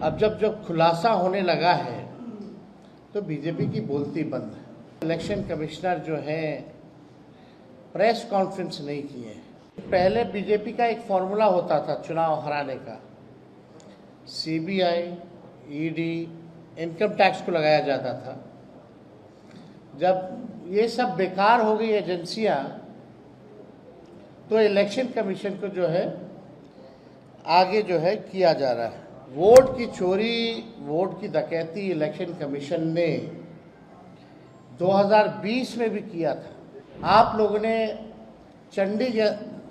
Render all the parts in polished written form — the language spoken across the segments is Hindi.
अब जब खुलासा होने लगा है तो बीजेपी की बोलती बंद है। इलेक्शन कमिश्नर जो है प्रेस कॉन्फ्रेंस नहीं किए। पहले बीजेपी का एक फॉर्मूला होता था चुनाव हराने का, सीबीआई, ईडी, इनकम टैक्स को लगाया जाता था। जब ये सब बेकार हो गई एजेंसियां तो इलेक्शन कमीशन को जो है आगे जो है किया जा रहा है। वोट की चोरी, वोट की डकैती इलेक्शन कमीशन ने 2020 में भी किया था। आप लोगों ने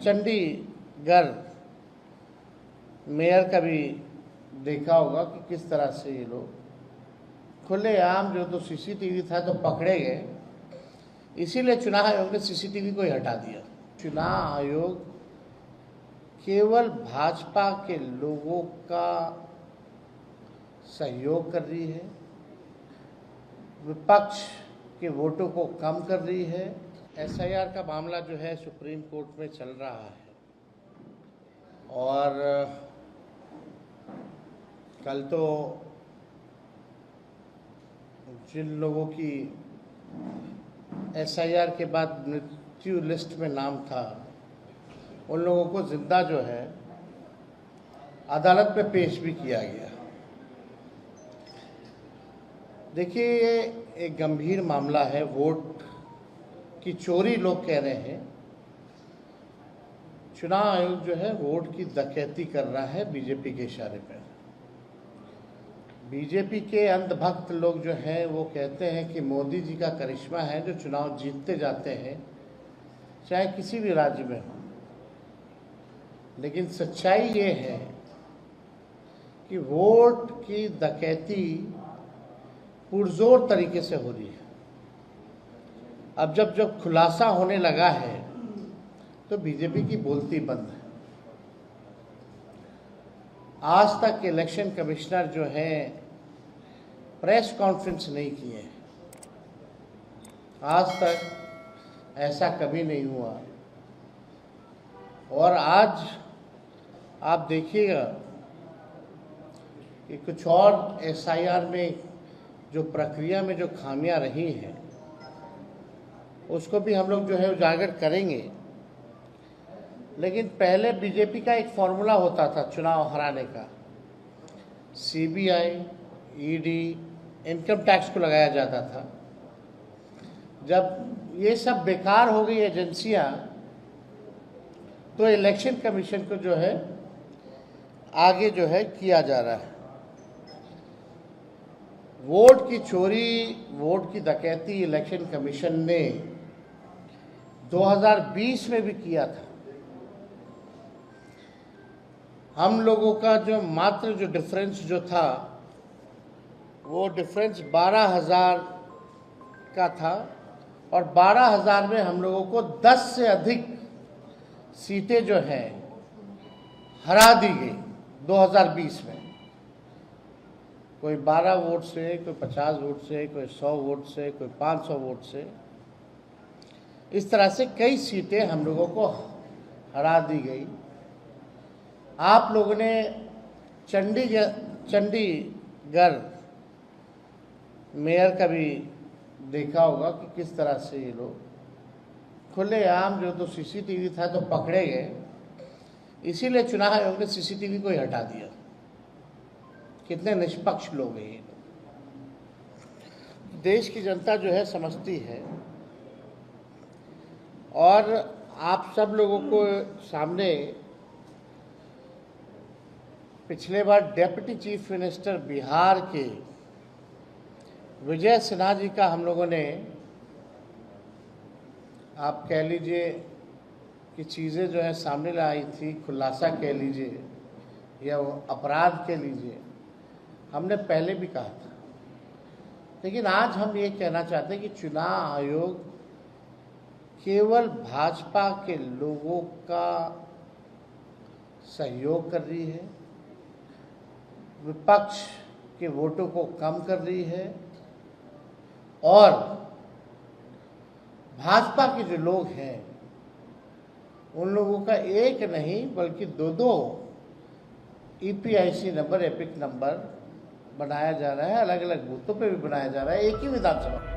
चंडीगढ़ मेयर का भी देखा होगा कि किस तरह से ये लोग खुलेआम, जो तो सीसीटीवी था तो पकड़े गए, इसीलिए चुनाव आयोग ने सीसीटीवी को ही हटा दिया। चुनाव आयोग केवल भाजपा के लोगों का सहयोग कर रही है, विपक्ष के वोटों को कम कर रही है। एसआईआर का मामला जो है सुप्रीम कोर्ट में चल रहा है और कल तो जिन लोगों की एसआईआर के बाद मृत्यु लिस्ट में नाम था, उन लोगों को जिंदा जो है अदालत में पेश भी किया गया। देखिए, ये एक गंभीर मामला है। वोट की चोरी लोग कह रहे हैं, चुनाव आयोग जो है वोट की डकैती कर रहा है बीजेपी के इशारे पर। बीजेपी के अंधभक्त लोग जो हैं वो कहते हैं कि मोदी जी का करिश्मा है जो चुनाव जीतते जाते हैं, चाहे किसी भी राज्य में हो। लेकिन सच्चाई ये है कि वोट की डकैती पुरजोर तरीके से हो रही है। अब जब खुलासा होने लगा है तो बीजेपी की बोलती बंद है। आज तक इलेक्शन कमिश्नर जो है प्रेस कॉन्फ्रेंस नहीं किए। आज तक ऐसा कभी नहीं हुआ। और आज आप देखिएगा कि कुछ और एसआईआर में जो प्रक्रिया में जो खामियां रही हैं उसको भी हम लोग जो है उजागर करेंगे। लेकिन पहले बीजेपी का एक फॉर्मूला होता था चुनाव हराने का, सीबीआई, ईडी, इनकम टैक्स को लगाया जाता था। जब ये सब बेकार हो गई एजेंसियां तो इलेक्शन कमीशन को जो है आगे जो है किया जा रहा है। वोट की चोरी, वोट की डकैती इलेक्शन कमीशन ने 2020 में भी किया था। हम लोगों का जो मात्र जो डिफरेंस जो था वो डिफरेंस 12,000 का था और 12,000 में हम लोगों को 10 से अधिक सीटें जो हैं हरा दी गई 2020 में। कोई 12 वोट से, कोई 50 वोट से, कोई 100 वोट से, कोई 500 वोट से, इस तरह से कई सीटें हम लोगों को हरा दी गई। आप लोगों ने चंडीगढ़ मेयर का भी देखा होगा कि किस तरह से ये लोग खुलेआम, जो तो सीसीटीवी था तो पकड़े गए, इसीलिए चुनाव आयोग ने सीसीटीवी को ही हटा दिया। कितने निष्पक्ष लोग हैं ये लोग। देश की जनता जो है समझती है। और आप सब लोगों को सामने पिछले बार डेप्यूटी चीफ मिनिस्टर बिहार के विजय सिन्हा जी का हम लोगों ने, आप कह लीजिए कि चीज़ें जो है सामने लाई थी, खुलासा कह लीजिए या वो अपराध कह लीजिए, हमने पहले भी कहा था। लेकिन आज हम ये कहना चाहते हैं कि चुनाव आयोग केवल भाजपा के लोगों का सहयोग कर रही है, विपक्ष के वोटों को कम कर रही है और भाजपा के जो लोग हैं उन लोगों का एक नहीं बल्कि दो EPIC नंबर, एपिक नंबर बनाया जा रहा है, अलग अलग बूथों पे भी बनाया जा रहा है, एक ही विधानसभा